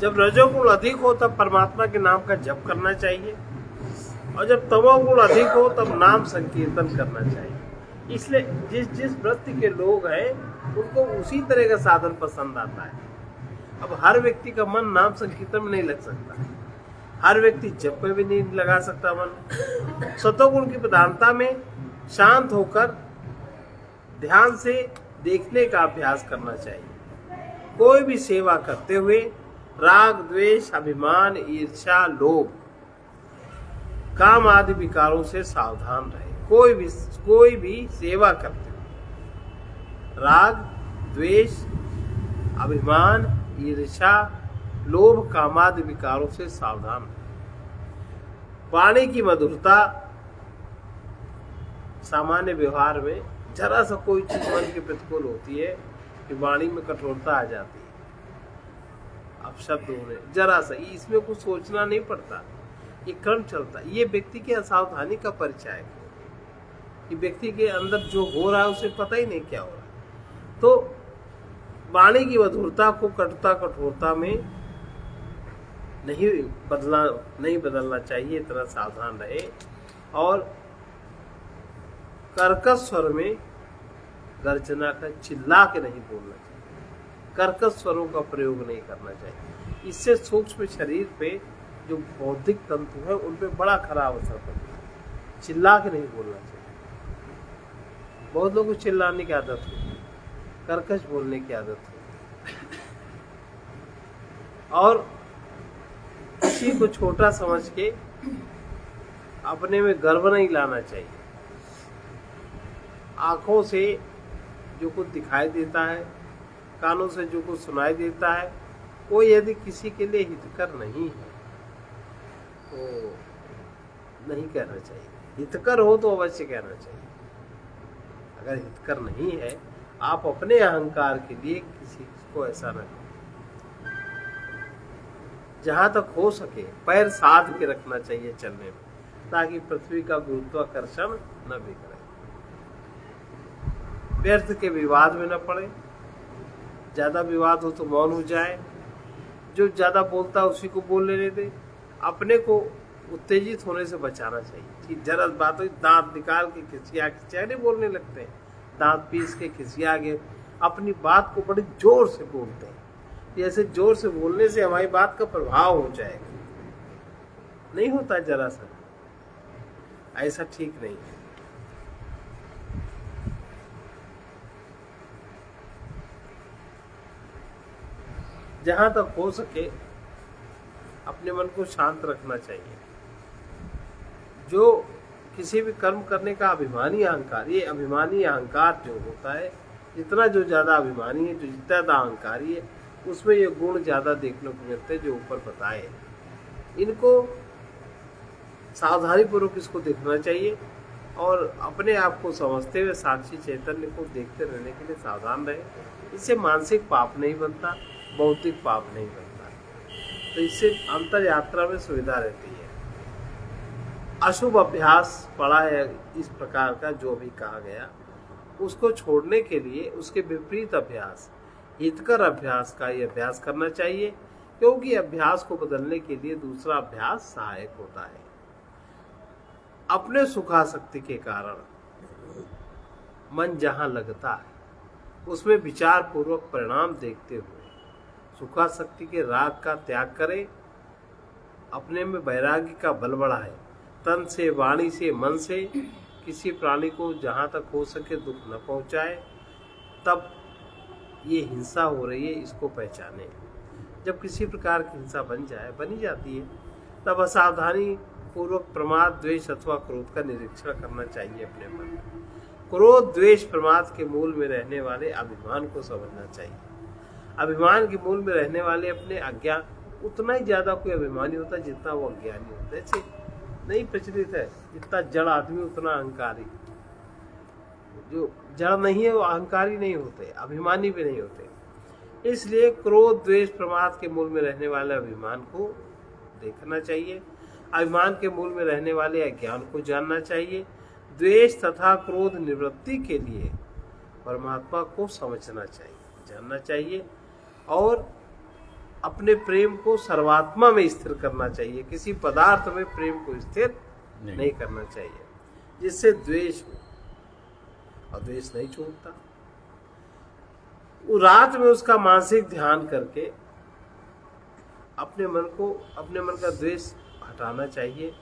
जब रजोगुण अधिक हो तब परमात्मा के नाम का जप करना चाहिए, और जब तमोगुण अधिक हो तब नाम संकीर्तन करना चाहिए। इसलिए जिस जिस वृत्ति के लोग हैं उनको उसी तरह का साधन पसंद आता है। अब हर व्यक्ति का मन नाम संकीर्तन में नहीं लग सकता, हर व्यक्ति जप में भी नहीं लगा सकता मन। सतोगुण की प्रधानता में शांत होकर ध्यान से देखने का अभ्यास करना चाहिए। कोई भी सेवा करते हुए राग, द्वेष, अभिमान, ईर्ष्या, लोभ, काम आदि विकारों से सावधान रहे। कोई भी सेवा करते हुए राग, द्वेष, अभिमान, ईर्ष्या, लोभ, काम आदि विकारों से सावधान रहे। वाणी की मधुरता, सामान्य व्यवहार में जरा सा कोई चीज मन के प्रतिकूल होती है कि वाणी में कठोरता आ जाती है। अब शब्द होने जरा सा, इसमें कुछ सोचना नहीं पड़ता, ये क्रम चलता। ये व्यक्ति के असावधानी का परिचय है कि व्यक्ति के अंदर जो हो रहा है उसे पता ही नहीं क्या हो रहा है। तो वाणी की मधुरता को कटुता, कठोरता में नहीं बदलना चाहिए, इतना सावधान रहे। और कर्कश स्वर में गर्जना का चिल्ला के नहीं बोलना चाहिए, कर्कश स्वरों का प्रयोग नहीं करना चाहिए। इससे सूक्ष्म शरीर पे जो बौद्धिक तंतु है उन पे बड़ा खराब असर पड़ता है। चिल्ला के नहीं बोलना चाहिए। बहुत लोगों को चिल्लाने की आदत होती है, कर्कश बोलने की आदत होती है, और किसी को छोटा समझ के अपने में गर्व नहीं लाना चाहिए। आंखों से जो कुछ दिखाई देता है, कानों से जो कुछ सुनाई देता है, वो यदि किसी के लिए हितकर नहीं है तो नहीं कहना चाहिए। हितकर हो तो अवश्य कहना चाहिए। अगर हितकर नहीं है, आप अपने अहंकार के लिए किसी को ऐसा न करें। जहां तक हो सके पैर साध के रखना चाहिए चलने में, ताकि पृथ्वी का गुरुत्वाकर्षण न बिगड़े। व्यर्थ के विवाद में न पड़े। ज्यादा विवाद हो तो मौन हो जाए। जो ज्यादा बोलता है उसी को बोल लेने दे। अपने को उत्तेजित होने से बचाना चाहिए। जरा बात हो, दांत निकाल के खिसिया नहीं बोलने लगते हैं, दांत पीस के खिसिया के अपनी बात को बड़े जोर से बोलते हैं। ऐसे जोर से बोलने से हमारी बात का प्रभाव हो जाएगा। नहीं होता जरा सा, ऐसा ठीक नहीं है। जहां तक हो सके अपने मन को शांत रखना चाहिए। जो किसी भी कर्म करने का अभिमानी अहंकार, ये अभिमानी अहंकार जो होता है, जितना जो ज्यादा अभिमानी है, जो जितना ज्यादा अहंकारी है, उसमें ये गुण ज्यादा देखने को मिलते हैं जो ऊपर बताए। इनको सावधानी पूर्वक इसको देखना चाहिए और अपने आप को समझते हुए साक्षी चैतन्य को देखते रहने के लिए सावधान रहे। इससे मानसिक पाप नहीं बनता, भौतिक पाप नहीं बनता, तो इससे अंतर यात्रा में सुविधा रहती है। अशुभ अभ्यास पड़ा है इस प्रकार का जो भी कहा गया, उसको छोड़ने के लिए उसके विपरीत अभ्यास, हितकर अभ्यास का ये अभ्यास करना चाहिए, क्योंकि अभ्यास को बदलने के लिए दूसरा अभ्यास सहायक होता है। अपने सुखासक्ति के कारण मन जहां लगता है उसमें विचार पूर्वक परिणाम देखते हुए सुखासक्ति के राग का त्याग करें। अपने में वैराग्य का बल बढ़ाए। तन से, वाणी से, मन से किसी प्राणी को जहां तक हो सके दुख न पहुंचाए। तब ये हिंसा हो रही है इसको पहचाने। जब किसी प्रकार की हिंसा बनी जाती है, तब असावधानी पूर्वक प्रमाद, द्वेष अथवा क्रोध का निरीक्षण करना चाहिए अपने मन में। क्रोध, द्वेष, प्रमाद के मूल में रहने वाले अभिमान को समझना चाहिए। अभिमान के मूल में रहने वाले अपने अज्ञान, उतना ही ज्यादा कोई अभिमानी होता है जितना वो अज्ञानी होता है। ऐसे नहीं प्रचलित है, जितना जड़ आदमी उतना अहंकारी। जो जड़ नहीं है वो अहंकारी नहीं होते, अभिमानी भी नहीं होते। इसलिए क्रोध, द्वेष, प्रमाद के मूल में रहने वाले अभिमान को देखना चाहिए। अभिमान के मूल में रहने वाले अज्ञान को जानना चाहिए। द्वेष तथा क्रोध निवृत्ति के लिए परमात्मा को समझना चाहिए, जानना चाहिए। और अपने प्रेम को सर्वात्मा में स्थिर करना चाहिए, किसी पदार्थ में प्रेम को स्थिर नहीं करना चाहिए, जिससे द्वेष हो, और द्वेष नहीं छूटता। वो रात में उसका मानसिक ध्यान करके अपने मन का द्वेष हटाना चाहिए,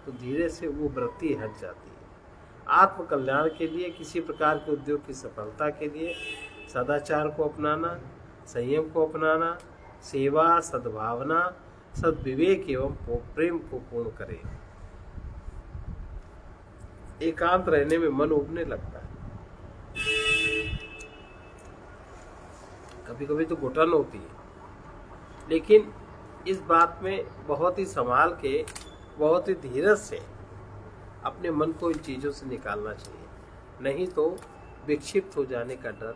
तो धीरे से वो वृत्ति हट जाती है। आत्म कल्याण के लिए, किसी प्रकार के उद्योग की सफलता के लिए सदाचार को अपनाना, संयम को अपनाना, सेवा, सद्भावना, सद्विवेक एवं प्रेम को पूर्ण करें। एकांत रहने में मन उबने लगता है, कभी कभी तो घुटन होती है, लेकिन इस बात में बहुत ही संभाल के, बहुत ही धीरज से अपने मन को इन चीजों से निकालना चाहिए, नहीं तो विक्षिप्त हो जाने का डर।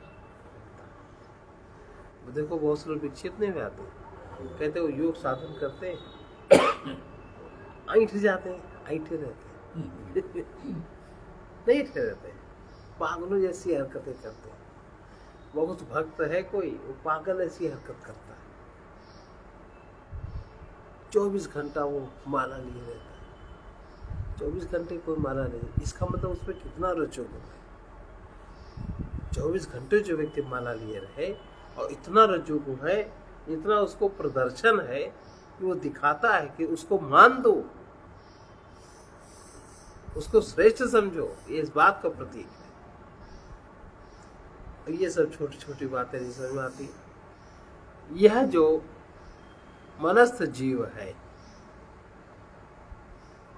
देखो बहुत से लोग विक्षिप्त नहीं रहते, कहते वो योग साधन करते हैं, ऐंठ जाते हैं, ऐंठे रहते हैं नहीं ठहरते, पागलों जैसी हरकतें करते हैं। बहुत भक्त है कोई, वो पागल ऐसी हरकत करता है, 24 घंटा वो माला लिए रहता है, 24 घंटे कोई माला नहीं। इसका मतलब उसमें कितना रजोगुण है। 24 घंटे जो व्यक्ति माला लिए रहे और इतना रजोगुण है, इतना उसको प्रदर्शन है कि वो दिखाता है कि उसको मान दो, उसको श्रेष्ठ समझो, ये इस बात का प्रतीक है। ये सब छोटी छोटी बातें नहीं समझ में आती। यह जो मनस्थ जीव है,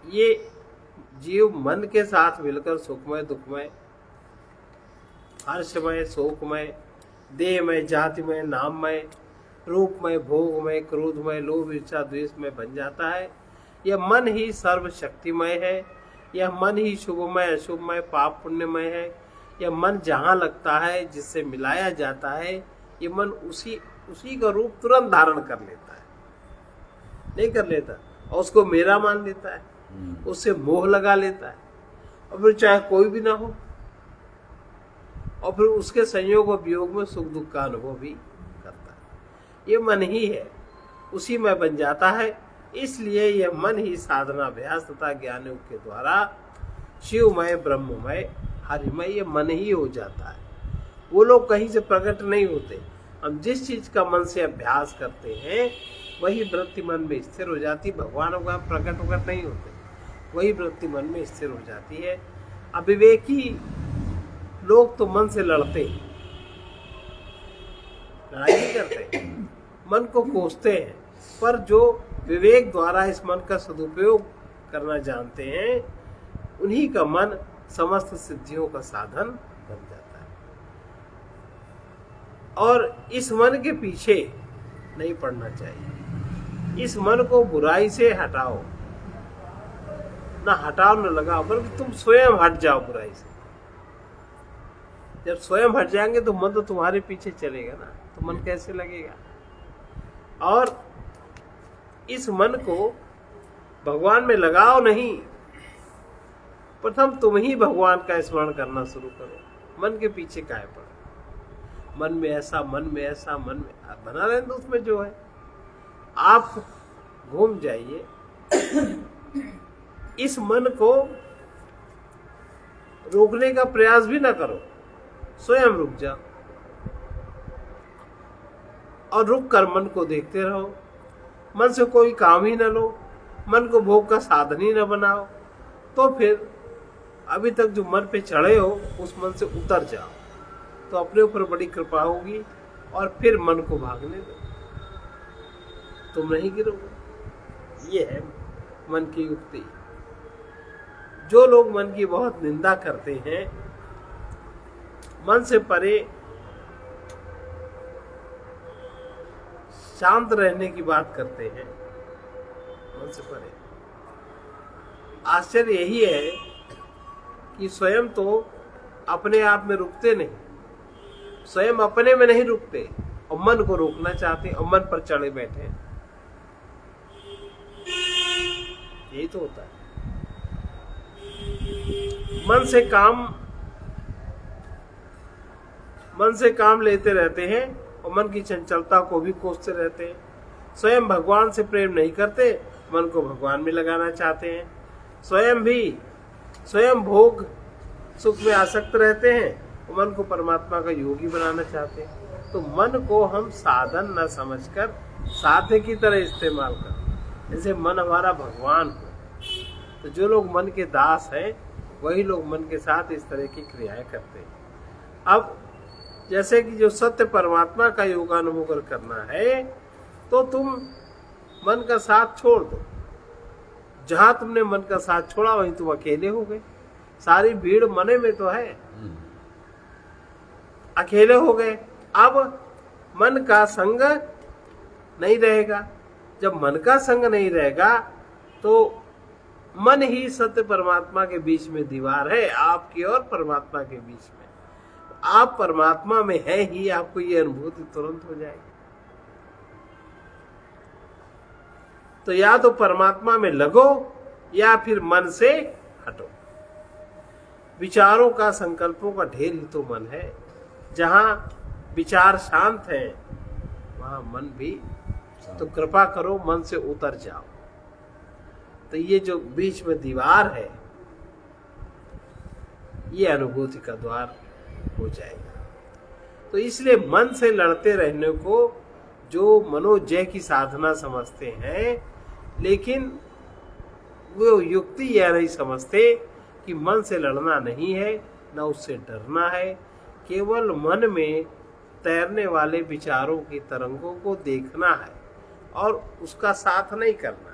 ये जीव मन के साथ मिलकर सुखमय, दुखमय, हर्षमय, शोकमय, देहमय, जातिमय, नाममय, रूपमय, भोगमय, क्रोधमय, लोभ, इच्छा, द्वेषमय बन जाता है। यह मन ही सर्वशक्तिमय है, यह मन ही शुभमय, अशुभमय, पाप पुण्यमय है। यह मन जहाँ लगता है, जिससे मिलाया जाता है, ये मन उसी का रूप तुरंत धारण कर लेता है, नहीं कर लेता, और उसको मेरा मान लेता है, उससे मोह लगा लेता है, और फिर चाहे कोई भी ना हो, और फिर उसके संयोग और वियोग में सुख दुख का अनुभव भी करता है। ये मन ही है, उसी में बन जाता है। इसलिए यह मन ही साधना, अभ्यास तथा ज्ञान योग के द्वारा शिवमय, ब्रह्ममय, हरिमय, ये मन ही हो जाता है। वो लोग कहीं से प्रकट नहीं होते। हम जिस चीज का मन से अभ्यास करते हैं, वही वृत्ति मन में स्थिर हो जाती। भगवान वगैरह प्रकट नहीं होते, वही वृत्ति मन में स्थिर हो जाती है। अविवेकी लोग तो मन से लड़ते हैं, लड़ाई नहीं करते, मन को कोसते हैं, पर जो विवेक द्वारा इस मन का सदुपयोग करना जानते हैं, उन्हीं का मन समस्त सिद्धियों का साधन बन जाता है। और इस मन के पीछे नहीं पड़ना चाहिए। इस मन को बुराई से हटाओ, ना हटाओ न लगाओ, बल्कि तुम स्वयं हट जाओ बुराई से। जब स्वयं हट जाएंगे तो मन तो तुम्हारे पीछे चलेगा ना, तो मन कैसे लगेगा। और इस मन को भगवान में लगाओ नहीं, प्रथम तुम ही भगवान का स्मरण करना शुरू करो। मन के पीछे काहे पड़ो। मन में ऐसा, मन में ऐसा, मन में बना रहे तो उसमें जो है आप घूम जाइए। इस मन को रोकने का प्रयास भी ना करो, स्वयं रुक जाओ और रुक कर मन को देखते रहो। मन से कोई काम ही ना लो, मन को भोग का साधन ही ना बनाओ, तो फिर अभी तक जो मन पे चढ़े हो उस मन से उतर जाओ, तो अपने ऊपर बड़ी कृपा होगी और फिर मन को भागने दो, तुम नहीं गिरोगे। ये है मन की युक्ति। जो लोग मन की बहुत निंदा करते हैं, मन से परे शांत रहने की बात करते हैं, मन से परे, आश्चर्य यही है कि स्वयं तो अपने आप में रुकते नहीं, स्वयं अपने में नहीं रुकते और मन को रोकना चाहते और मन पर चढ़े बैठे। यही तो होता है। मन से काम लेते रहते हैं और मन की चंचलता को भी कोसते रहते हैं। स्वयं भगवान से प्रेम नहीं करते, मन को भगवान में लगाना चाहते हैं। स्वयं भोग सुख में आसक्त रहते हैं, मन को परमात्मा का योगी बनाना चाहते हैं। तो मन को हम साधन न समझकर साध्य की तरह इस्तेमाल करें, जैसे मन हमारा भगवान हो। तो जो लोग मन के दास हैं वही लोग मन के साथ इस तरह की क्रियाएं करते हैं। अब जैसे कि जो सत्य परमात्मा का योगानुभव करना है, तो तुम मन का साथ छोड़ दो। जहां तुमने मन का साथ छोड़ा वहीं तुम अकेले हो गए। सारी भीड़ मने में तो है, अकेले हो गए। अब मन का संग नहीं रहेगा। जब मन का संग नहीं रहेगा तो मन ही सत्य परमात्मा के बीच में दीवार है, आपकी और परमात्मा के बीच में। आप परमात्मा में है ही, आपको ये अनुभूति तुरंत हो जाएगी। तो या तो परमात्मा में लगो या फिर मन से हटो। विचारों का, संकल्पों का ढेर ही तो मन है। जहां विचार शांत है वहां मन भी, तो कृपा करो मन से उतर जाओ। तो ये जो बीच में दीवार है, ये अनुभूति का द्वार हो जाएगा। तो इसलिए मन से लड़ते रहने को जो मनोजय की साधना समझते हैं, लेकिन वो युक्ति यह नहीं समझते कि मन से लड़ना नहीं है, न उससे डरना है। केवल मन में तैरने वाले विचारों की तरंगों को देखना है और उसका साथ नहीं करना,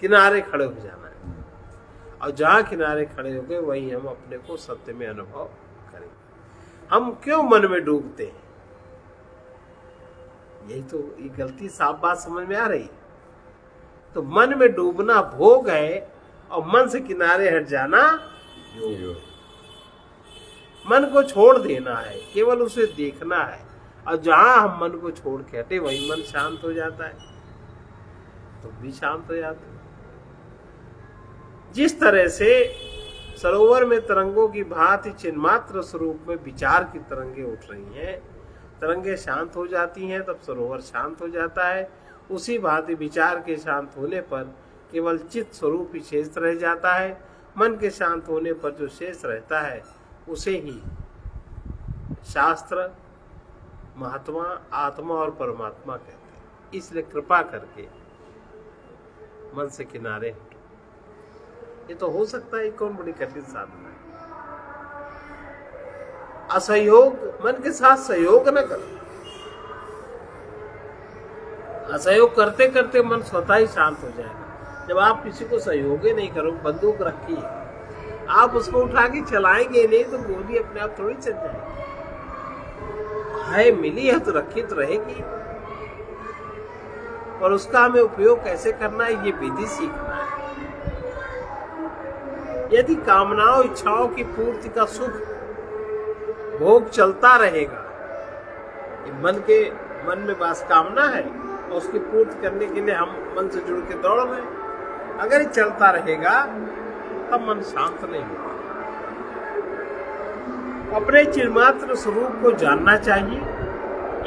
किनारे खड़े हो जाना है। और जहां किनारे खड़े हो गए वहीं हम अपने को सत्य में अनुभव करेंगे। हम क्यों मन में डूबते हैं? यही तो ये गलती साफ बात समझ में आ रही है। तो मन में डूबना भोग है और मन से किनारे हट जाना योग। मन को छोड़ देना है, केवल उसे देखना है। और जहां हम मन को छोड़ के हटे वही मन शांत हो जाता है, तो भी शांत हो जाते हैं। जिस तरह से सरोवर में तरंगों की भांति चिन्मात्र स्वरूप में विचार की तरंगे उठ रही हैं, तरंगे शांत हो जाती हैं तब सरोवर शांत हो जाता है। उसी भांति विचार के शांत होने पर केवल चित्त स्वरूप ही शेष रह जाता है। मन के शांत होने पर जो शेष रहता है उसे ही शास्त्र महात्मा, आत्मा और परमात्मा कहते हैं। इसलिए कृपा करके मन से किनारे हटो। ये तो हो सकता है, कौन बड़ी कठिन साधना है। असहयोग, मन के साथ सहयोग न करो। असहयोग करते करते मन स्वतः ही शांत हो जाएगा। जब आप किसी को सहयोग ही नहीं करो, बंदूक रखी है, आप उसको उठा के चलाएंगे नहीं तो गोली अपने आप थोड़ी चल जाएगी। है मिली है तो रखी तो रहेगी, और उसका हमें उपयोग कैसे करना है ये विधि सीखना है। यदि कामनाओं इच्छाओं की पूर्ति का सुख भोग चलता रहेगा, मन में बस कामना है और उसकी पूर्ति करने के लिए हम मन से जुड़ के दौड़ रहे हैं, अगर ये चलता रहेगा तब मन शांत नहीं होगा। अपने चिन्मात्र स्वरूप को जानना चाहिए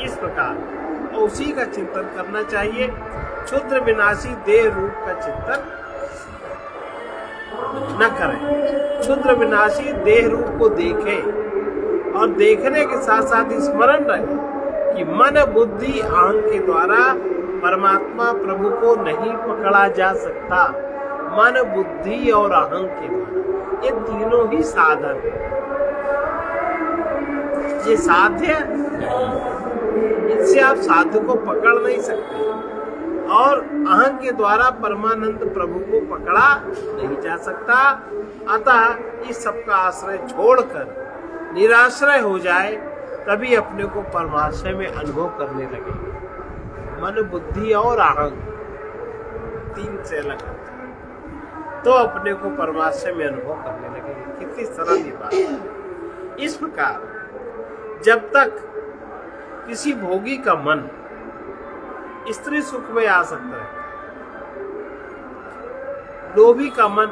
इस प्रकार, और उसी का चिंतन करना चाहिए। क्षुद्र विनाशी देह रूप का चिंतन न करें। क्षुद्र विनाशी देह रूप को देखें और देखने के साथ साथ स्मरण रहे कि मन बुद्धि अहं के द्वारा परमात्मा प्रभु को नहीं पकड़ा जा सकता। मन बुद्धि और अहं के द्वारा ये तीनों ही साधन है। ये साध्य, इनसे आप साधु को पकड़ नहीं सकते, और अहं के द्वारा परमानंद प्रभु को पकड़ा नहीं जा सकता। अतः इस सब का आश्रय छोड़कर निराश्रय हो जाए, तभी अपने को परमाश्रय में अनुभव करने लगे। मन बुद्धि और अहं तीन से अलग तो अपने को परमाश्रय में अनुभव करने लगे। कितनी सरल ये बात है। इस प्रकार जब तक किसी भोगी का मन स्त्री सुख में आ सकता है, लोभी का मन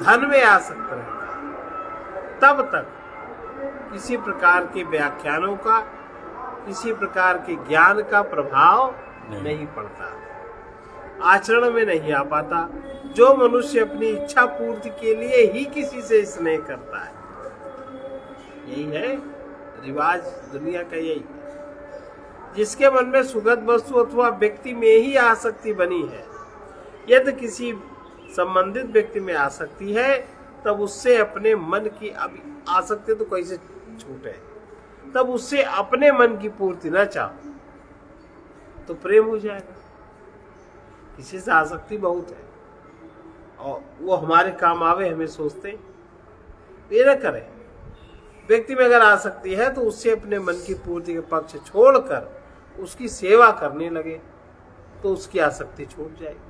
धन में आ सकता है, तब तक किसी प्रकार के व्याख्यानों का किसी प्रकार के ज्ञान का प्रभाव नहीं पड़ता, आचरण में नहीं आ पाता। जो मनुष्य अपनी इच्छा पूर्ति के लिए ही किसी से स्नेह करता है, यही है रिवाज दुनिया का, यही है। जिसके मन में सुगत वस्तु अथवा व्यक्ति में ही आसक्ति बनी है, यदि किसी संबंधित व्यक्ति में आसक्ति है, तब उससे अपने मन की, अब आसक्ति तो कैसे छूटे, तब उससे अपने मन की पूर्ति न चाहो तो प्रेम हो जाएगा। किसी से आसक्ति बहुत है और वो हमारे काम आवे, हमें सोचते, ये न करें। व्यक्ति में अगर आसक्ति है तो उससे अपने मन की पूर्ति के पक्ष छोड़कर उसकी सेवा करने लगे तो उसकी आसक्ति छूट जाएगी।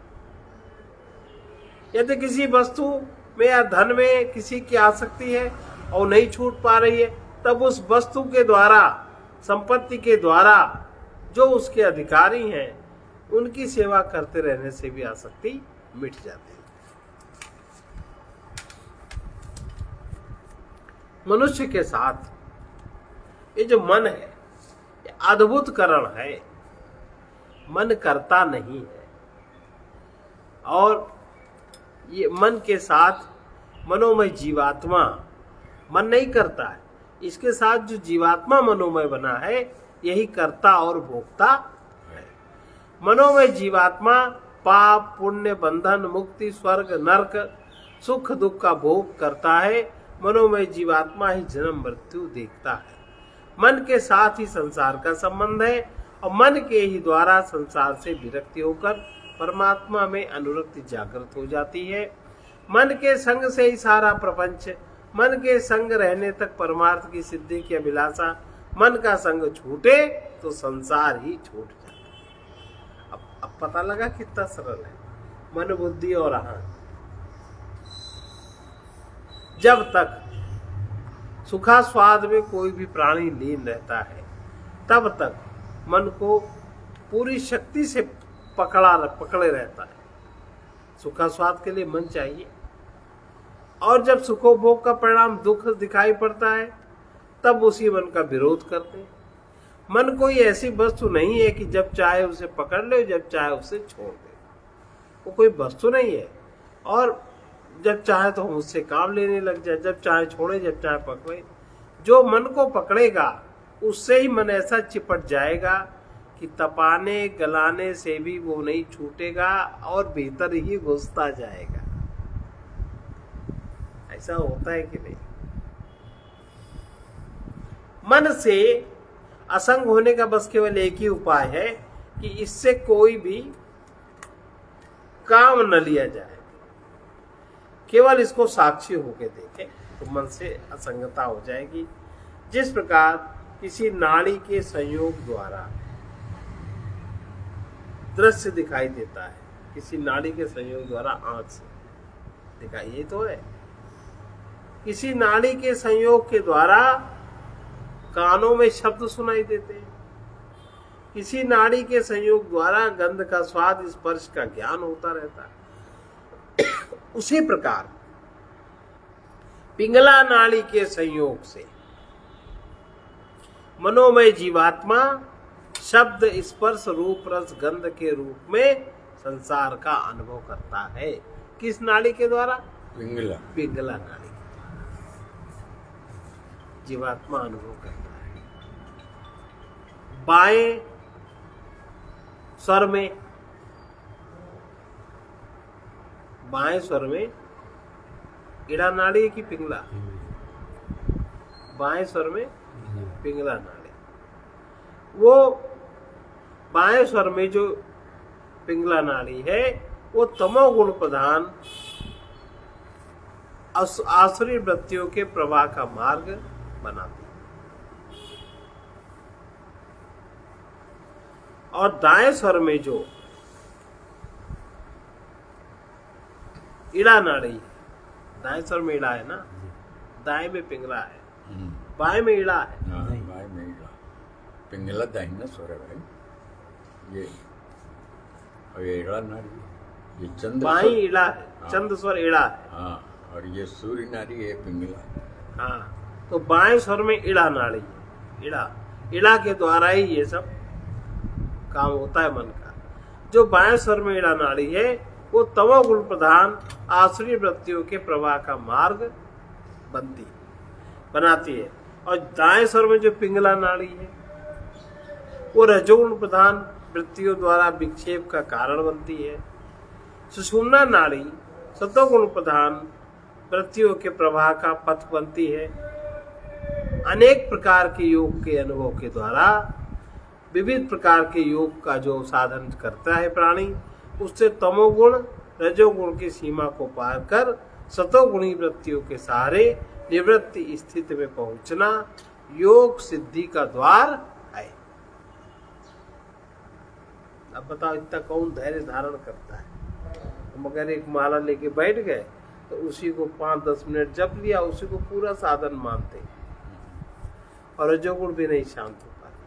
यदि किसी वस्तु में या धन में किसी की आसक्ति है और नहीं छूट पा रही है, तब उस वस्तु के द्वारा, संपत्ति के द्वारा जो उसके अधिकारी हैं उनकी सेवा करते रहने से भी आसक्ति मिट जाती है। मनुष्य के साथ ये जो मन है, ये अद्भुत करण है। मन करता नहीं है और ये मन के साथ मनोमय जीवात्मा मन नहीं करता है। इसके साथ जो जीवात्मा मनोमय बना है, यही कर्ता और भोक्ता है। मनोमय जीवात्मा पाप पुण्य, बंधन, मुक्ति, स्वर्ग, नरक, सुख दुख का भोग करता है। मनोमय जीवात्मा ही जन्म मृत्यु देखता है। मन के साथ ही संसार का संबंध है और मन के ही द्वारा संसार से विरक्ति होकर परमात्मा में अनुरक्ति जागृत हो जाती है। मन के संग से ही सारा प्रपंच, मन के संग रहने तक परमार्थ की सिद्धि की अभिलाषा, मन का संग छूटे तो संसार ही छूट जाता है। अब पता लगा कितना सरल है मन, बुद्धि और अहंकार। जब तक सुखा स्वाद में कोई भी प्राणी लीन रहता है, तब तक मन को पूरी शक्ति से पकड़े रहता है। सुखा स्वाद के लिए मन चाहिए और जब सुखोभोग का परिणाम दुख दिखाई पड़ता है, तब उसी मन का विरोध करते हैं। मन कोई ऐसी वस्तु नहीं है कि जब चाहे उसे पकड़ ले, जब चाहे उसे छोड़ दे। वो कोई वस्तु नहीं है और जब चाहे तो हम उससे काम लेने लग जाए, जब चाहे छोड़े, जब चाहे पकड़े। जो मन को पकड़ेगा उससे ही मन ऐसा चिपट जाएगा कि तपाने गलाने से भी वो नहीं छूटेगा और भीतर ही घुसता जाएगा। ऐसा होता है कि नहीं? मन से असंग होने का बस केवल एक ही उपाय है कि इससे कोई भी काम न लिया जाए, केवल इसको साक्षी होके देखें तो मन से असंगता हो जाएगी। जिस प्रकार किसी नाड़ी के संयोग द्वारा दृश्य दिखाई देता है, किसी नाड़ी के संयोग द्वारा आंख से दिखाई, ये तो है। किसी नाड़ी के संयोग के द्वारा कानों में शब्द सुनाई देते हैं, किसी नाड़ी के संयोग द्वारा गंध का स्वाद, स्पर्श का ज्ञान होता रहता है। उसी प्रकार पिंगला नाड़ी के संयोग से मनोमय जीवात्मा शब्द, स्पर्श, रूप, रस, गंध के रूप में संसार का अनुभव करता है। किस नाड़ी के द्वारा? पिंगला नाड़ी के द्वारा जीवात्मा अनुभव करता है। बाएं स्वर में, बाएं स्वर में इड़ा नाड़ी की पिंगला, बाएं स्वर में पिंगला नाड़ी। वो बाएं स्वर में जो पिंगला नाड़ी है वो तमोगुण प्रधान आसुरी वृत्तियों के प्रवाह का मार्ग बनाती है। और दाएं स्वर में जो इड़ा नाड़ी है, दाएं स्वर में इड़ा है ना, दाएं में पिंगला है, बाएं में इड़ा है। बाएं में इड़ा, पिंगला दाहिना स्वर है भाई। ये इड़ा नाड़ी, ये चंद्र बाएं इड़ा है, चंद्र स्वर इड़ा है। हाँ, और ये सूर्य नाड़ी है पिंगला। हाँ, तो बाएं स्वर में इड़ा नाड़ी है, इड़ा इड़ा के द्वारा ही ये सब काम होता है मन का। जो बाएं स्वर में इड़ा नाड़ी है वो तमोगुण प्रधान आसुरी वृत्तियों के प्रवाह का मार्ग बनाती है, और दाएं स्वर में जो पिंगला नाड़ी है वो रजोगुण प्रधान वृत्तियों द्वारा विक्षेप का कारण बनती है। सुषुम्ना नाड़ी सतोगुण प्रधान वृत्तियों के प्रवाह का पथ बनती है। अनेक प्रकार के योग के अनुभव के द्वारा विविध प्रकार के योग का जो साधन करता है प्राणी, उससे तमोगुण रजोगुण की सीमा को पार कर सतोगुणी वृत्तियों के सहारे निवृत्ति स्थिति में पहुंचना योग सिद्धि का द्वार है। अब बताओ इतना कौन धैर्य धारण करता है? हम अगर एक माला लेके बैठ गए तो उसी को 5-10 मिनट जप लिया, उसी को पूरा साधन मानते हैं, और रजोगुण भी नहीं शांत हो पाता।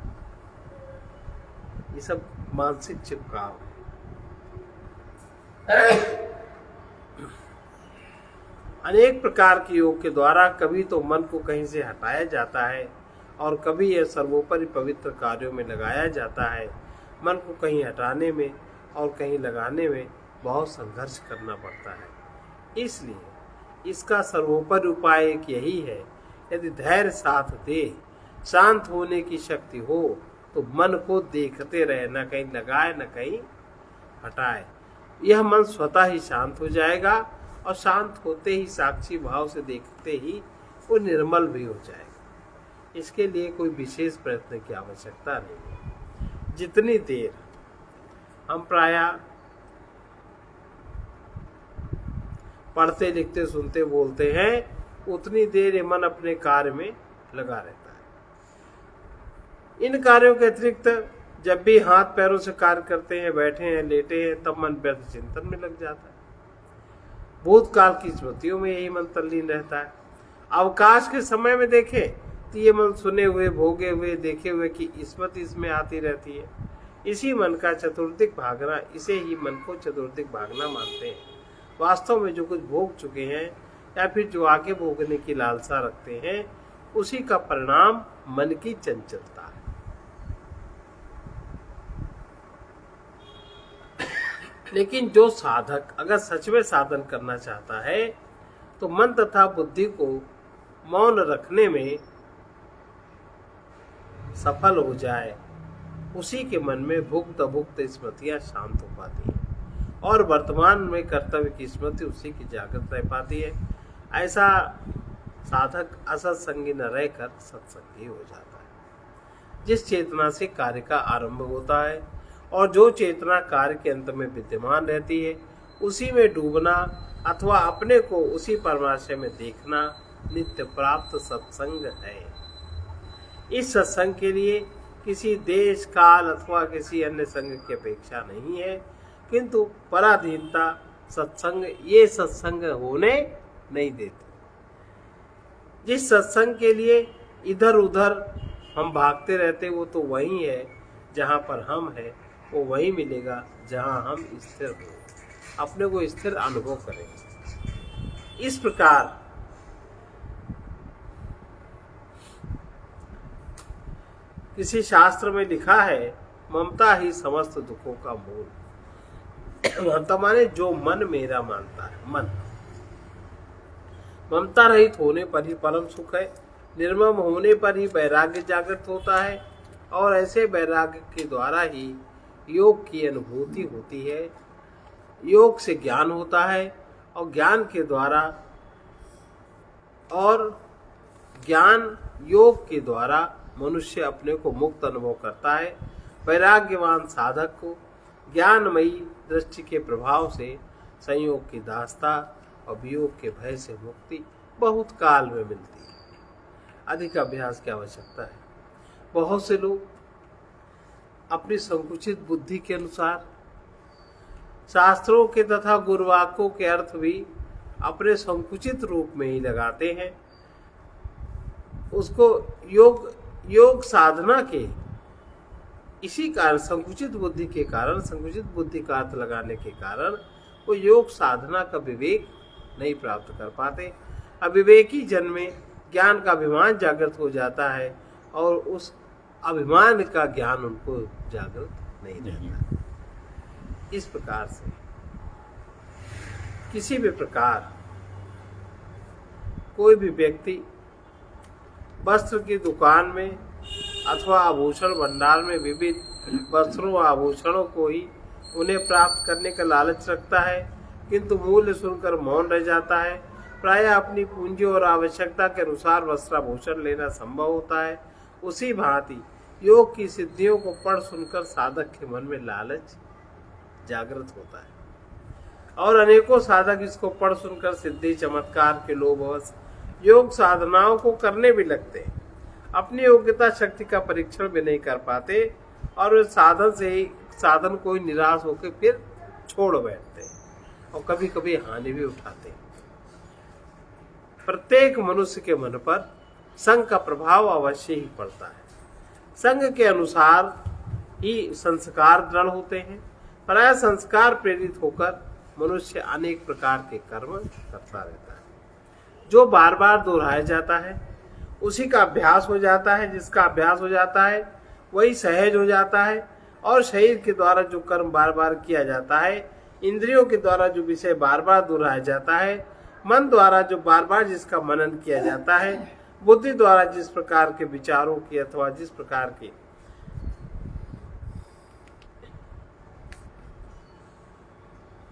ये सब मानसिक चिपकाव है। अनेक प्रकार के योग के द्वारा कभी तो मन को कहीं से हटाया जाता है और कभी यह सर्वोपरि पवित्र कार्यों में लगाया जाता है। मन को कहीं हटाने में और कहीं लगाने में बहुत संघर्ष करना पड़ता है। इसलिए इसका सर्वोपरि उपाय एक यही है, यदि धैर्य साथ दे, शांत होने की शक्ति हो तो मन को देखते रहे, न कहीं लगाए न कहीं हटाए। यह मन स्वतः ही शांत हो जाएगा, और शांत होते ही साक्षी भाव से देखते ही वो निर्मल भी हो जाएगा। इसके लिए कोई विशेष प्रयत्न की आवश्यकता नहीं है। जितनी देर हम प्रायः पढ़ते लिखते सुनते बोलते हैं, उतनी देर ये मन अपने कार्य में लगा रहता है। इन कार्यों के अतिरिक्त जब भी हाथ पैरों से कार्य करते हैं, बैठे हैं, लेटे हैं, तब मन व्यर्थ चिंतन में लग जाता है। भूतकाल की स्मृतियों में यही मन तल्लीन रहता है। अवकाश के समय में देखें तो ये मन सुने हुए, भोगे हुए, देखे हुए की स्मृति इसमें आती रहती है। इसी मन का चतुर्दिक भागना, इसे ही मन को चतुर्दिक भागना मानते हैं। वास्तव में जो कुछ भोग चुके हैं या फिर जो आगे भोगने की लालसा रखते हैं, उसी का परिणाम मन की चंचलता है। लेकिन जो साधक अगर सच में साधन करना चाहता है तो मन तथा बुद्धि को मौन रखने में सफल हो जाए, उसी के मन में भुक्त अभुक्त स्मृतियां शांत हो पाती हैं और वर्तमान में कर्तव्य की स्मृति उसी की जागृत रह पाती है। ऐसा साधक असत्संगी न रहकर सत्संगी हो जाता है। जिस चेतना से कार्य का आरंभ होता है और जो चेतना कार्य के अंत में विद्यमान रहती है, उसी में डूबना अथवा अपने को उसी परमाशय में देखना नित्य प्राप्त सत्संग है। इस सत्संग के लिए किसी देश काल अथवा किसी अन्य संग की अपेक्षा नहीं है, किंतु पराधीनता सत्संग ये सत्संग होने नहीं देते। जिस सत्संग के लिए इधर उधर हम भागते रहते, वो तो वही है जहाँ पर हम हैं, वो वही मिलेगा जहाँ हम स्थिर हो, अपने को स्थिर अनुभव करेंगे। इस प्रकार किसी शास्त्र में लिखा है, ममता ही समस्त दुखों का मूल। ममता माने जो मन मेरा मानता है। मन ममता रहित होने पर ही परम सुख है। निर्मम होने पर ही वैराग्य जागृत होता है, और ऐसे वैराग्य के द्वारा ही योग की अनुभूति होती है। योग से ज्ञान होता है, और ज्ञान के द्वारा और ज्ञान योग के द्वारा मनुष्य अपने को मुक्त अनुभव करता है। वैराग्यवान साधक को ज्ञानमयी दृष्टि के प्रभाव से संयोग की दास्ता और वियोग के भय से मुक्ति बहुत काल में मिलती है। अधिक अभ्यास की आवश्यकता है। बहुत से लोग अपनी संकुचित बुद्धि के अनुसार शास्त्रों के तथा गुरुवाक्यों के अर्थ भी अपने संकुचित रूप में ही लगाते हैं। उसको योग साधना के इसी कारण संकुचित बुद्धि के कारण, संकुचित बुद्धि का अर्थ लगाने के कारण वो योग साधना का विवेक नहीं प्राप्त कर पाते। अविवेकी जन में ज्ञान का अभिमान जागृत हो जाता है, और उस अभिमान का ज्ञान उनको जागृत नहीं रहता। इस प्रकार से किसी भी प्रकार कोई भी व्यक्ति वस्त्र की दुकान में अथवा आभूषण भंडार में विविध वस्त्रों व आभूषणों को ही उन्हें प्राप्त करने का लालच रखता है, किंतु मूल्य सुनकर मौन रह जाता है। प्रायः अपनी पूंजी और आवश्यकता के अनुसार वस्त्राभूषण लेना संभव होता है। उसी भांति योग की सिद्धियों को पढ़ सुनकर साधक के मन में लालच जागृत होता है और अनेकों साधक इसको पढ़ सुनकर सिद्धि चमत्कार के लोभवश योग साधनाओं को करने भी लगते हैं। अपनी योग्यता शक्ति का परीक्षण भी नहीं कर पाते और वे साधन को ही निराश होकर फिर छोड़ बैठते हैं और कभी कभी हानि भी उठाते हैं। प्रत्येक मनुष्य के मन पर संग का प्रभाव अवश्य ही पड़ता है। संग के अनुसार ही संस्कार दृढ़ होते हैं। प्रायः संस्कार प्रेरित होकर मनुष्य अनेक प्रकार के कर्म करता रहता है। जो बार बार दोहराया जाता है उसी का अभ्यास हो जाता है। जिसका अभ्यास हो जाता है वही सहज हो जाता है। और शरीर के द्वारा जो कर्म बार बार किया जाता है, इंद्रियों के द्वारा जो विषय बार बार दोहराया जाता है, मन द्वारा जो बार बार जिसका मनन किया जाता है, बुद्धि द्वारा जिस प्रकार के विचारों की अथवा जिस प्रकार के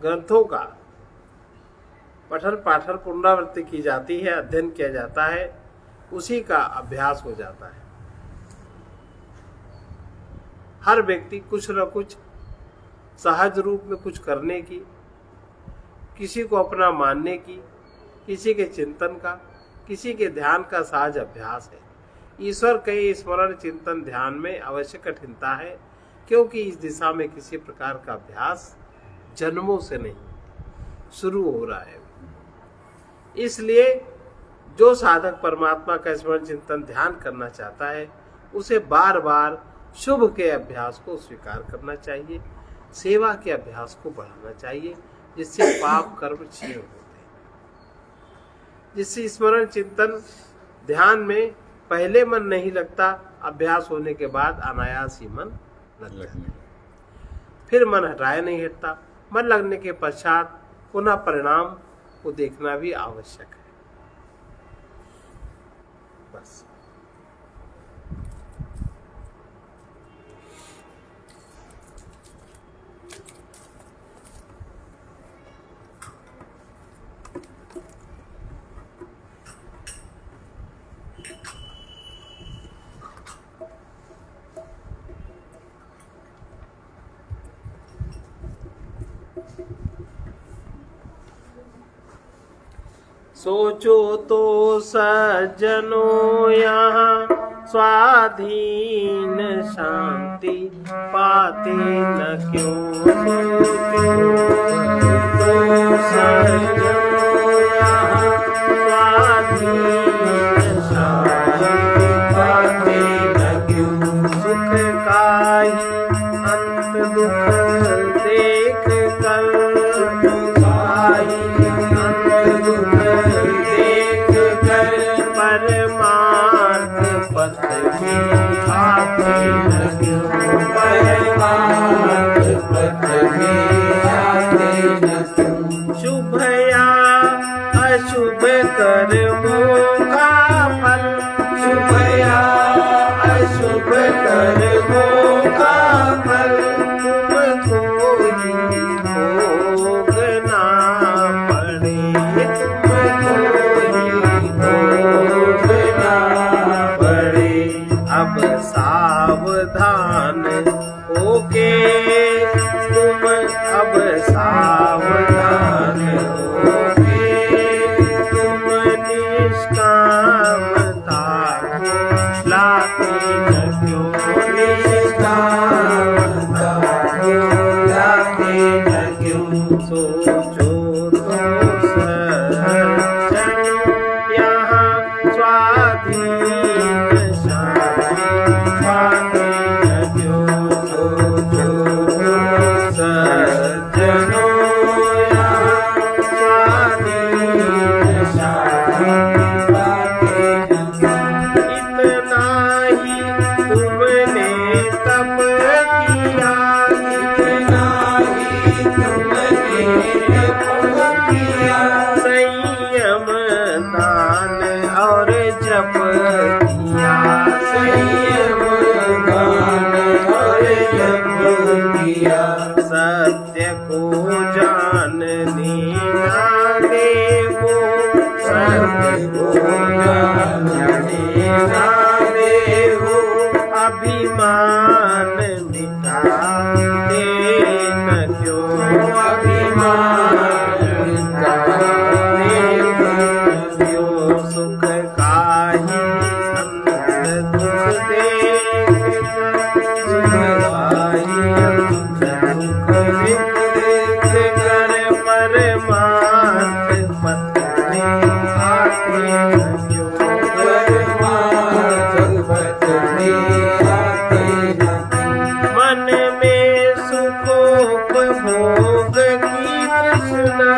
ग्रंथों का पठन पाठन पुनरावृत्ति की जाती है, अध्ययन किया जाता है, उसी का अभ्यास हो जाता है। हर व्यक्ति कुछ न कुछ सहज रूप में कुछ करने की, किसी को अपना मानने की, किसी के चिंतन का, किसी के ध्यान का सहज अभ्यास है। ईश्वर के स्मरण चिंतन ध्यान में अवश्य कठिनता है, क्योंकि इस दिशा में किसी प्रकार का अभ्यास जन्मों से नहीं शुरू हो रहा है। इसलिए जो साधक परमात्मा का स्मरण चिंतन ध्यान करना चाहता है, उसे बार बार शुभ के अभ्यास को स्वीकार करना चाहिए, सेवा के अभ्यास को बढ़ाना चाहिए, जिससे पाप कर्म क्षीण होते हैं। जिससे स्मरण चिंतन ध्यान में पहले मन नहीं लगता, अभ्यास होने के बाद अनायास ही मन लग जाता है। फिर मन हटाया नहीं हटता। मन लगने के पश्चात पुनः परिणाम को देखना भी आवश्यक है। बस सोचो तो सज्जनों यहाँ स्वाधीन शांति पाते न क्यों। सोचो तो सज्जनों यहाँ स्वाधीन शांति पाते न क्यों। सुख का ही अंत दुख देख कर, परमार्थ पथ में आते न क्यों। परमार्थ पथ में आते न क्यों। शुभ या अशुभ कर्मों का फल, शुभ या अशुभ कर्मों का फल तुमको ही भोगना पड़े। अब सावधान होके तुम, अब सावधान होके तुम निष्कामता को लाते न क्यों। निष्कामता को लाते न क्यों। सोचो तो सज्जन यहाँ स्वाधीन सज्जनों सत्य को जानने ना देवो, सत्य को जानने ना देवो, अभिमान मिटा देना क्यों, अभिमान मिटा देना क्यों, सुख का ही अंत दुख देख कर, सुख का ही अंत दुख देख कर, परमार्थ पथ में आते न क्यों, परमार्थ पथ में आते न क्यों, मन में सुखोपभोग की तृष्णा,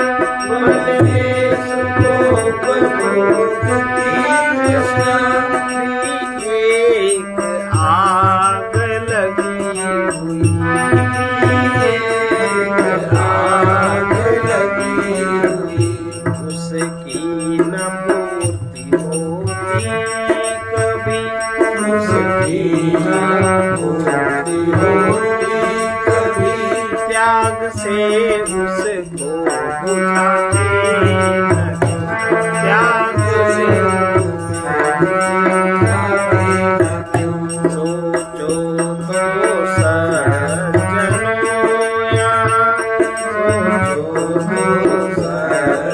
मन में सुखोपभोग की तृष्णा, एक आग लगी हुई, एक आग लगी हुई, उसकी न मूर्ति होती कभी, उसकी न मूर्ति होती कभी, त्याग से उसको बुझाते न क्यों, त्याग से सोचो तो सज्जनों यहाँ, सोचो तो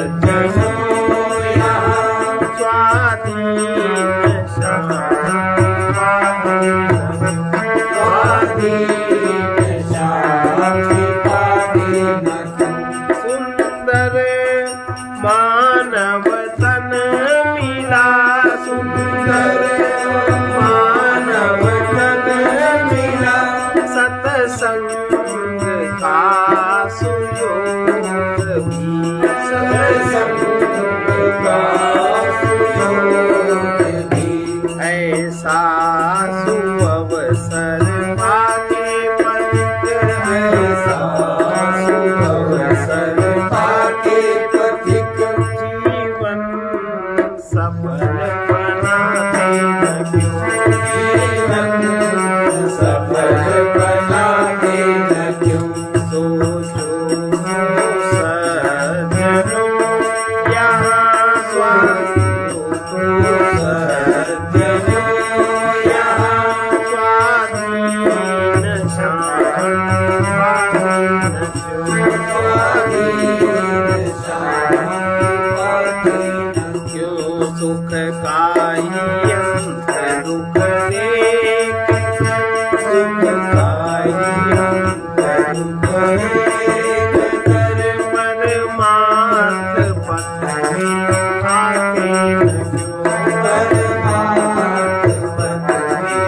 सज्जनों यहाँ, स्वाधीन सुंदर मानव तन मिला, सुंदर मानव तन मिला, सत्संग का सुयोग भी, सत्संग का सुयोग भी, ऐसा सुअवसर पाके पथिक, ऐसा सुअवसर पाके पथिक, जीवन सफल बनाते न क्यों, जीवन सफल बनाते न क्यों, सोचो सज्जनों यहाँ, स्वाधीनो तो सज्जनों यहाँ, स्वाधीन स्वाधीन क्यों, सुख का ही अंत दुख देख कर, सुख का ही अंत दुख देख कर, परमार्थ पथ में आते न क्यों, परमार्थ पथ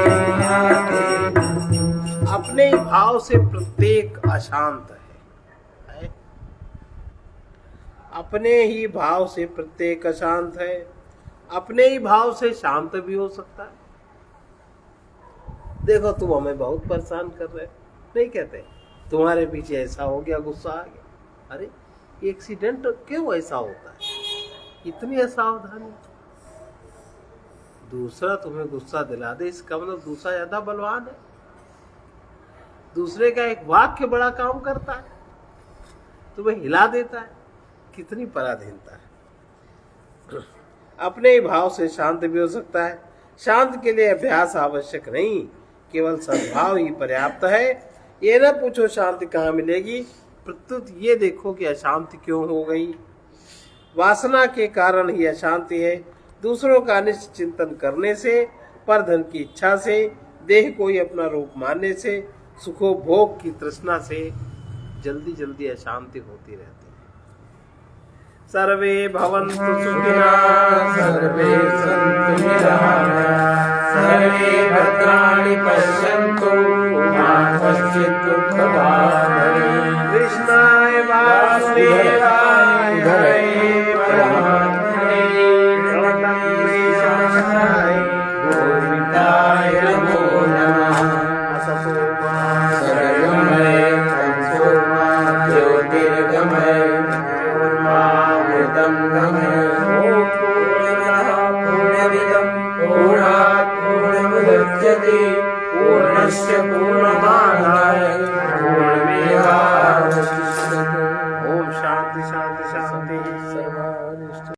में आते न क्यों, अपने ही भाव से प्रत्येक अशांत है, अपने ही भाव से प्रत्येक अशांत है, अपने ही भाव से शांत भी हो सकता है। देखो तुम हमें बहुत परेशान कर रहे हो, नहीं कहते तुम्हारे पीछे ऐसा हो गया, गुस्सा आ गया, अरे एक्सीडेंट क्यों ऐसा होता है, इतनी असावधानी, दूसरा तुम्हें गुस्सा दिला दे इसका मतलब दूसरा ज्यादा बलवान है, दूसरे का एक वाक्य बड़ा काम करता है, तुम्हें हिला देता है, कितनी पराधीनता है। अपने ही भाव से शांत भी हो सकता है। शांत के लिए अभ्यास आवश्यक नहीं, केवल सद्भाव ही पर्याप्त है। ये न पूछो शांति कहाँ मिलेगी, प्रत्युत ये देखो कि अशांति क्यों हो गई। वासना के कारण ही अशांति है। दूसरों का अनिष्ट चिंतन करने से, परधन की इच्छा से, देह को ही अपना रूप मानने से, सुखोभोग की तृष्णा से जल्दी जल्दी अशांति होती रहती है। सर्वे भवन्तु सुखिनः, सर्वे सन्तु निरामयाः, सर्वे भद्राणि पश्यन्तु मा कश्चित् दुःखभाग् भवेत्। कृष्णाय वासुदेवाय हरे परमात्मने प्रणतक्लेशाय गोविन्दाय नमो नमः। असतो मा सद्गमय तमसो मा ज्योतिर्गमय पूर्णस्य पूर्णमादाय